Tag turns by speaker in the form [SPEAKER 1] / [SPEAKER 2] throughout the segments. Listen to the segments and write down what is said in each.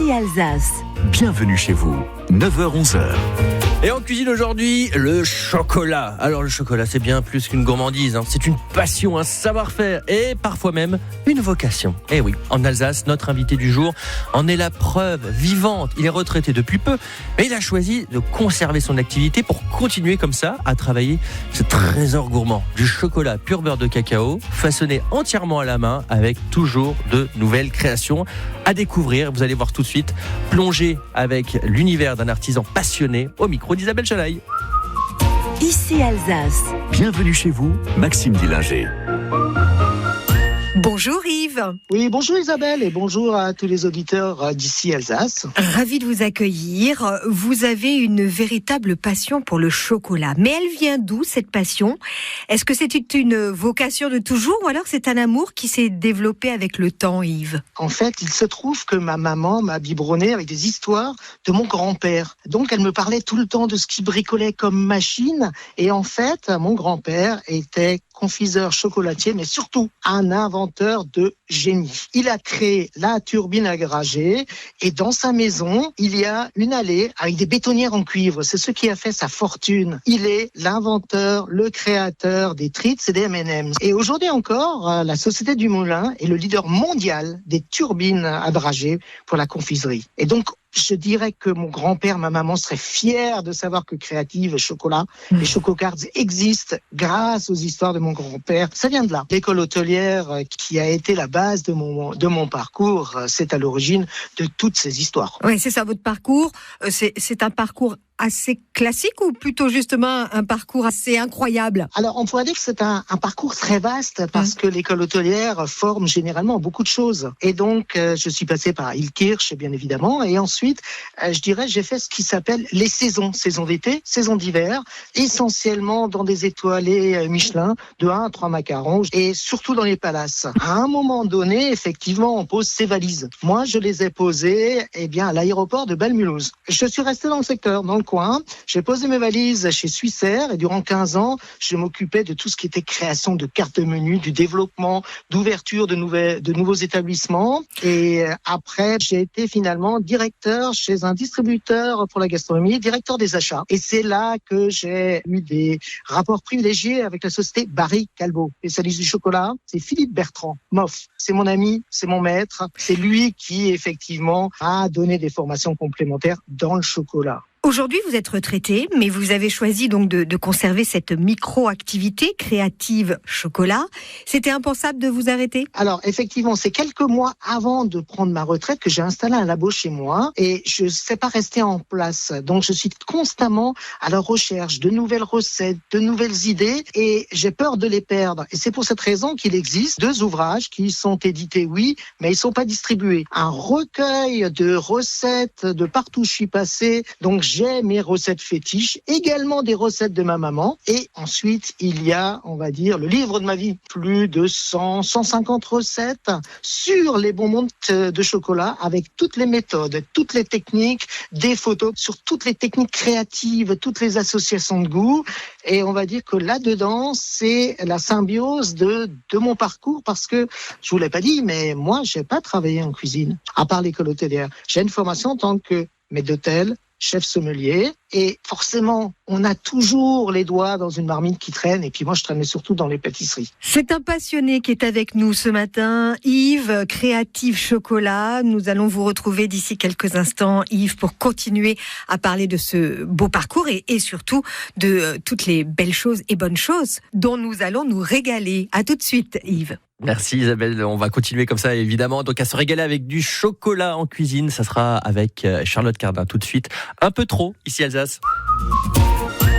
[SPEAKER 1] Ici Alsace.
[SPEAKER 2] Bienvenue chez vous, 9h-11h.
[SPEAKER 3] Et en cuisine aujourd'hui, le chocolat. Alors le chocolat, c'est bien plus qu'une gourmandise, hein. C'est une passion, un savoir-faire et parfois même une vocation. Et oui, en Alsace, notre invité du jour en est la preuve vivante. Il est retraité depuis peu, mais il a choisi de conserver son activité pour continuer comme ça à travailler ce trésor gourmand. Du chocolat pur beurre de cacao, façonné entièrement à la main avec toujours de nouvelles créations à découvrir. Vous allez voir tout de suite, plonger avec l'univers d'un artisan passionné au micro d'Isabelle Chalaï.
[SPEAKER 1] Ici Alsace.
[SPEAKER 2] Bienvenue chez vous, Maxime Dillinger.
[SPEAKER 4] Bonjour Yves.
[SPEAKER 5] Oui, bonjour Isabelle et bonjour à tous les auditeurs d'ici Alsace.
[SPEAKER 4] Ravi de vous accueillir. Vous avez une véritable passion pour le chocolat. Mais elle vient d'où cette passion ? Est-ce que c'est une vocation de toujours ou alors c'est un amour qui s'est développé avec le temps, Yves ?
[SPEAKER 5] En fait, il se trouve que ma maman m'a biberonné avec des histoires de mon grand-père. Donc elle me parlait tout le temps de ce qu'il bricolait comme machine. Et en fait, mon grand-père était confiseur chocolatier, mais surtout un inventeur de génie. Il a créé la turbine à grager et dans sa maison, il y a une allée avec des bétonnières en cuivre. C'est ce qui a fait sa fortune. Il est l'inventeur, le créateur des Treats et des M&M's. Et aujourd'hui encore, la Société du Moulin est le leader mondial des turbines à drager pour la confiserie. Et donc, je dirais que mon grand-père, ma maman seraient fiers de savoir que Créative Chocolat, les Chococards existent grâce aux histoires de mon grand-père. Ça vient de là. L'école hôtelière qui a été la base de mon parcours, c'est à l'origine de toutes ces histoires.
[SPEAKER 4] Oui, c'est ça, votre parcours. C'est un parcours assez classique ou plutôt justement un parcours assez incroyable ?
[SPEAKER 5] Alors, on pourrait dire que c'est un parcours très vaste parce que l'école hôtelière forme généralement beaucoup de choses. Et donc, je suis passé par Ilkirch, bien évidemment. Et ensuite, je dirais, j'ai fait ce qui s'appelle les saisons. Saison d'été, saison d'hiver, essentiellement dans des étoilés Michelin, de 1 à 3 macarons et surtout dans les palaces. À un moment donné, effectivement, on pose ses valises. Moi, je les ai posées, à l'aéroport de Belle-Mulhouse. Je suis resté dans le secteur, dans le coin. J'ai posé mes valises chez Suissair et durant 15 ans, je m'occupais de tout ce qui était création de cartes de menu, du développement, d'ouverture de nouveaux établissements. Et après, j'ai été finalement directeur chez un distributeur pour la gastronomie, directeur des achats. Et c'est là que j'ai eu des rapports privilégiés avec la société Barry Callebaut. Spécialiste du chocolat, c'est Philippe Bertrand, MOF. C'est mon ami, c'est mon maître. C'est lui qui, effectivement, a donné des formations complémentaires dans le chocolat.
[SPEAKER 4] Aujourd'hui, vous êtes retraité, mais vous avez choisi donc de conserver cette micro-activité créative chocolat. C'était impensable de vous arrêter ?
[SPEAKER 5] Alors, effectivement, c'est quelques mois avant de prendre ma retraite que j'ai installé un labo chez moi et je ne sais pas rester en place. Donc, je suis constamment à la recherche de nouvelles recettes, de nouvelles idées et j'ai peur de les perdre. Et c'est pour cette raison qu'il existe 2 ouvrages qui sont édités, oui, mais ils ne sont pas distribués. Un recueil de recettes de partout où je suis passé, donc j'ai mes recettes fétiches, également des recettes de ma maman. Et ensuite, il y a, on va dire, le livre de ma vie. Plus de 150 recettes sur les bonbons de chocolat avec toutes les méthodes, toutes les techniques, des photos sur toutes les techniques créatives, toutes les associations de goût. Et on va dire que là-dedans, c'est la symbiose de mon parcours parce que, je vous l'ai pas dit, mais moi, j'ai pas travaillé en cuisine, à part l'école hôtelière. J'ai une formation en tant que maître d'hôtel, chef sommelier, et forcément, on a toujours les doigts dans une marmite qui traîne, et puis moi, je traînais surtout dans les pâtisseries.
[SPEAKER 4] C'est un passionné qui est avec nous ce matin, Yves, Créative Chocolat. Nous allons vous retrouver d'ici quelques instants, Yves, pour continuer à parler de ce beau parcours et surtout de toutes les belles choses et bonnes choses dont nous allons nous régaler. À tout de suite, Yves.
[SPEAKER 3] Merci Isabelle, on va continuer comme ça évidemment. Donc à se régaler avec du chocolat en cuisine, ça sera avec Charlotte Cardin tout de suite. Un peu trop ici Alsace.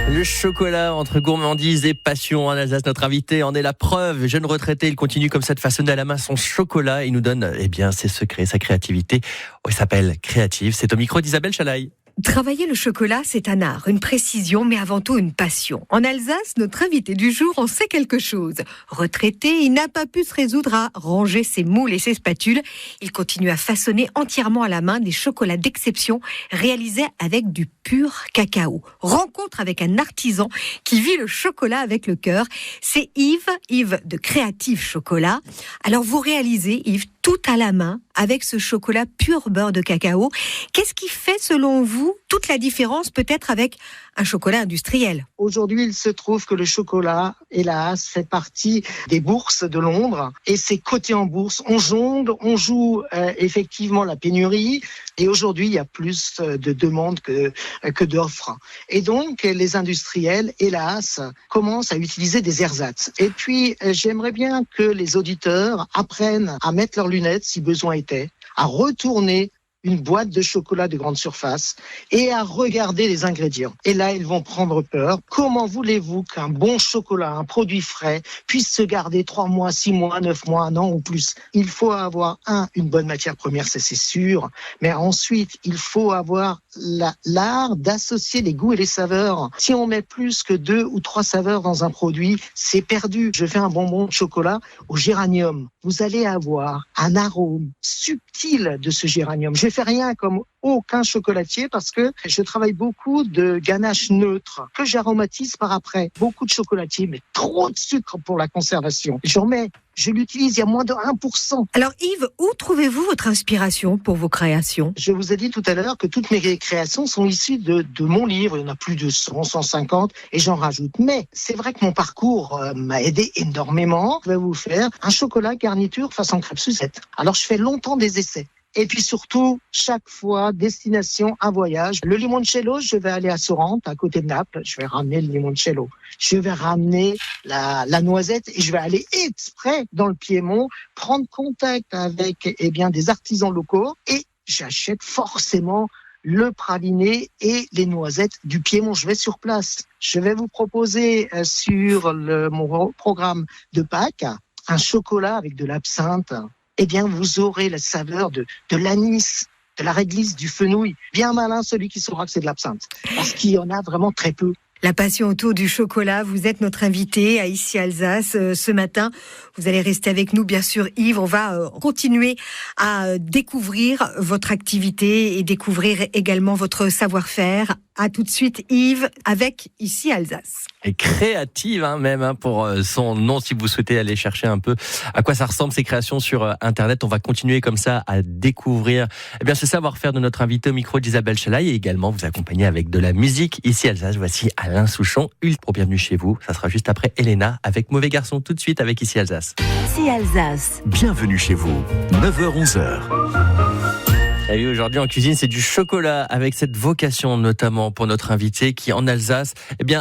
[SPEAKER 3] Le chocolat entre gourmandise et passion en Alsace, notre invité en est la preuve. Jeune retraité, il continue comme ça de façonner à la main son chocolat. Il nous donne ses secrets, sa créativité. Il s'appelle Créative. C'est au micro d'Isabelle Chalaï.
[SPEAKER 4] Travailler le chocolat, c'est un art, une précision, mais avant tout une passion. En Alsace, notre invité du jour en sait quelque chose. Retraité, il n'a pas pu se résoudre à ranger ses moules et ses spatules. Il continue à façonner entièrement à la main des chocolats d'exception réalisés avec du pur cacao. Rencontre avec un artisan qui vit le chocolat avec le cœur. C'est Yves de Créative Chocolat. Alors vous réalisez, Yves, tout à la main avec ce chocolat pur beurre de cacao. Qu'est-ce qui fait, selon vous, toute la différence peut-être avec un chocolat industriel?
[SPEAKER 5] Aujourd'hui, il se trouve que le chocolat, hélas, fait partie des bourses de Londres et c'est coté en bourse. On jongle, on joue effectivement la pénurie et aujourd'hui, il y a plus de demandes que d'offres. Et donc, les industriels, hélas, commencent à utiliser des ersatz. Et puis, j'aimerais bien que les auditeurs apprennent à mettre leurs lunettes, si besoin était, à retourner une boîte de chocolat de grande surface et à regarder les ingrédients. Et là, ils vont prendre peur. Comment voulez-vous qu'un bon chocolat, un produit frais, puisse se garder 3 mois, 6 mois, 9 mois, 1 an ou plus? Il faut avoir, une bonne matière première, ça c'est sûr, mais ensuite, il faut avoir l'art d'associer les goûts et les saveurs. Si on met plus que 2 ou 3 saveurs dans un produit, c'est perdu. Je fais un bonbon de chocolat au géranium. Vous allez avoir un arôme subtil de ce géranium. Je fais rien comme aucun chocolatier parce que je travaille beaucoup de ganache neutre que j'aromatise par après. Beaucoup de chocolatiers mettent trop de sucre pour la conservation. Je l'utilise, il y a moins de 1%.
[SPEAKER 4] Alors Yves, où trouvez-vous votre inspiration pour vos créations?
[SPEAKER 5] Je vous ai dit tout à l'heure que toutes mes créations sont issues de mon livre. Il y en a plus de 100, 150 et j'en rajoute. Mais c'est vrai que mon parcours m'a aidé énormément. Je vais vous faire un chocolat garniture façon crêpe Suzette. Alors je fais longtemps des essais. Et puis surtout, chaque fois, destination, un voyage. Le limoncello, je vais aller à Sorrente, à côté de Naples. Je vais ramener le limoncello. Je vais ramener la noisette et je vais aller exprès dans le Piémont, prendre contact avec des artisans locaux et j'achète forcément le praliné et les noisettes du Piémont. Je vais sur place. Je vais vous proposer sur mon programme de Pâques un chocolat avec de l'absinthe. Vous aurez la saveur de l'anis, de la réglisse, du fenouil. Bien malin celui qui saura que c'est de l'absinthe, parce qu'il y en a vraiment très peu.
[SPEAKER 4] La passion autour du chocolat, vous êtes notre invité à Ici Alsace ce matin. Vous allez rester avec nous, bien sûr, Yves. On va continuer à découvrir votre activité et découvrir également votre savoir-faire. À tout de suite, Yves, avec Ici Alsace.
[SPEAKER 3] Et créative même pour son nom, si vous souhaitez aller chercher un peu à quoi ça ressemble ces créations sur Internet. On va continuer comme ça à découvrir ce savoir-faire de notre invité au micro d'Isabelle Chalaï et également vous accompagner avec de la musique. Ici Alsace, voici Alain Souchon, ultra bienvenue chez vous. Ça sera juste après Elena avec Mauvais Garçon, tout de suite avec Ici Alsace.
[SPEAKER 1] Ici Alsace.
[SPEAKER 2] Bienvenue chez vous, 9h-11h.
[SPEAKER 3] Et aujourd'hui en cuisine, c'est du chocolat avec cette vocation notamment pour notre invité qui en Alsace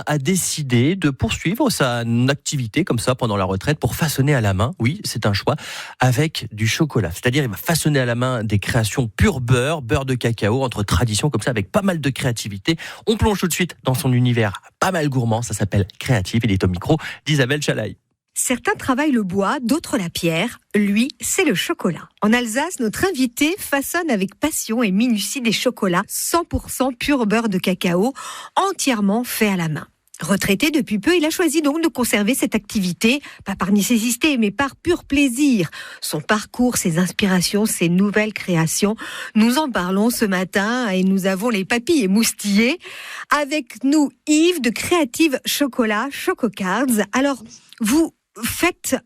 [SPEAKER 3] a décidé de poursuivre sa activité comme ça pendant la retraite pour façonner à la main, oui c'est un choix, avec du chocolat. C'est-à-dire il va façonner à la main des créations pur beurre de cacao, entre traditions comme ça avec pas mal de créativité. On plonge tout de suite dans son univers pas mal gourmand, ça s'appelle Créative, il est au micro d'Isabelle Chalaï.
[SPEAKER 4] Certains travaillent le bois, d'autres la pierre. Lui, c'est le chocolat. En Alsace, notre invité façonne avec passion et minutie des chocolats 100% pur beurre de cacao, entièrement fait à la main. Retraité depuis peu, il a choisi donc de conserver cette activité, pas par nécessité, mais par pur plaisir. Son parcours, ses inspirations, ses nouvelles créations, nous en parlons ce matin et nous avons les papilles émoustillées. Avec nous, Yves de Creative Chocolat, Chococards. Alors, vous faites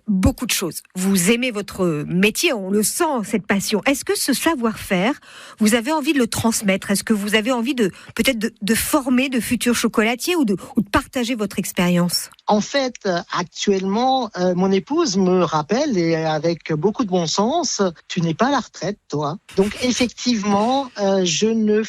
[SPEAKER 4] beaucoup de choses. Vous aimez votre métier, on le sent, cette passion. Est-ce que ce savoir-faire, vous avez envie de le transmettre? Est-ce que vous avez envie peut-être de former de futurs chocolatiers ou de partager votre expérience?
[SPEAKER 5] En fait, actuellement, mon épouse me rappelle, et avec beaucoup de bon sens, tu n'es pas à la retraite, toi. Donc, effectivement, je ne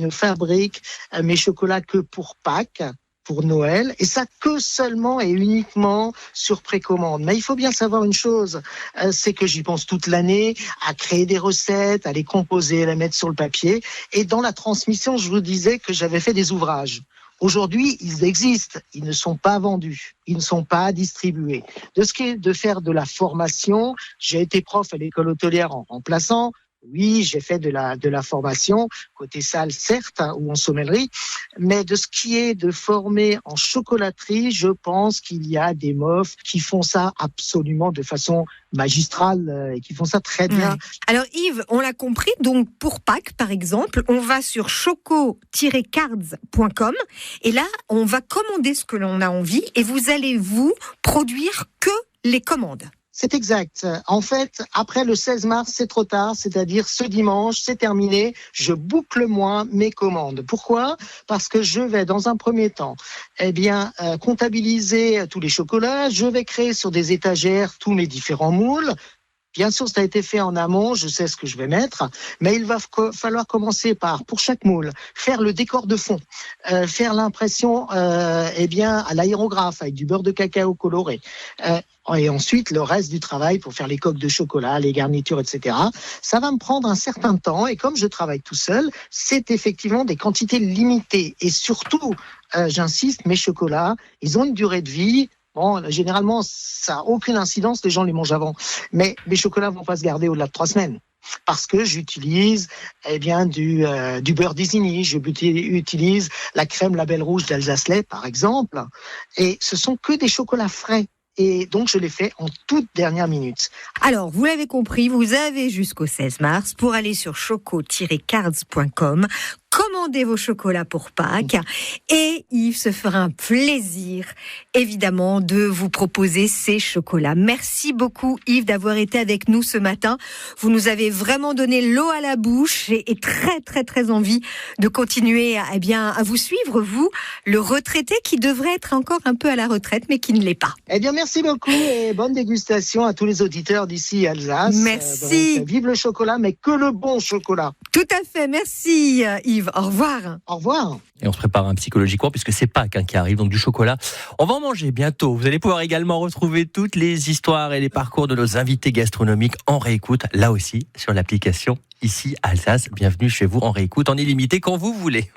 [SPEAKER 5] fabrique mes chocolats que pour Pâques, pour Noël, et ça que seulement et uniquement sur précommande. Mais il faut bien savoir une chose, c'est que j'y pense toute l'année, à créer des recettes, à les composer, à les mettre sur le papier, et dans la transmission, je vous disais que j'avais fait des ouvrages. Aujourd'hui, ils existent, ils ne sont pas vendus, ils ne sont pas distribués. De ce qui est de faire de la formation, j'ai été prof à l'école hôtelière en remplaçant. Oui, j'ai fait de la formation, côté salle certes, ou en sommellerie, mais de ce qui est de former en chocolaterie, je pense qu'il y a des MOF qui font ça absolument de façon magistrale et qui font ça très bien.
[SPEAKER 4] Ouais. Alors Yves, on l'a compris, donc pour Pâques par exemple, on va sur choco-cards.com et là, on va commander ce que l'on a envie et vous allez vous produire que les commandes.
[SPEAKER 5] C'est exact. En fait, après le 16 mars, c'est trop tard, c'est-à-dire ce dimanche, c'est terminé. Je boucle moi mes commandes. Pourquoi ? Parce que je vais, dans un premier temps, comptabiliser tous les chocolats. Je vais créer sur des étagères tous mes différents moules. Bien sûr, ça a été fait en amont, je sais ce que je vais mettre, mais il va falloir commencer par, pour chaque moule, faire le décor de fond, faire l'impression à l'aérographe avec du beurre de cacao coloré. Et ensuite, le reste du travail pour faire les coques de chocolat, les garnitures, etc. Ça va me prendre un certain temps, et comme je travaille tout seul, c'est effectivement des quantités limitées. Et surtout, j'insiste, mes chocolats, ils ont une durée de vie. Bon, généralement, ça n'a aucune incidence, les gens les mangent avant. Mais mes chocolats ne vont pas se garder au-delà de 3 semaines. Parce que j'utilise du beurre d'Isigny, j'utilise la crème Label Rouge d'Alsace-Lait, par exemple. Et ce sont que des chocolats frais. Et donc, je les fais en toute dernière minute.
[SPEAKER 4] Alors, vous l'avez compris, vous avez jusqu'au 16 mars pour aller sur choco-cards.com, commander vos chocolats pour Pâques, et Yves se fera un plaisir, évidemment, de vous proposer ces chocolats. Merci beaucoup, Yves, d'avoir été avec nous ce matin. Vous nous avez vraiment donné l'eau à la bouche et très, très, très envie de continuer à vous suivre, vous, le retraité qui devrait être encore un peu à la retraite, mais qui ne l'est pas.
[SPEAKER 5] Eh bien, merci beaucoup et bonne dégustation à tous les auditeurs d'ici Alsace.
[SPEAKER 4] Merci.
[SPEAKER 5] Vive le chocolat, mais que le bon chocolat.
[SPEAKER 4] Tout à fait. Merci, Yves. Au revoir.
[SPEAKER 5] Au revoir.
[SPEAKER 3] Et on se prépare psychologiquement puisque c'est Pâques qui arrive, donc du chocolat. On va en manger bientôt. Vous allez pouvoir également retrouver toutes les histoires et les parcours de nos invités gastronomiques en réécoute, là aussi, sur l'application Ici Alsace. Bienvenue chez vous en réécoute, en illimité quand vous voulez.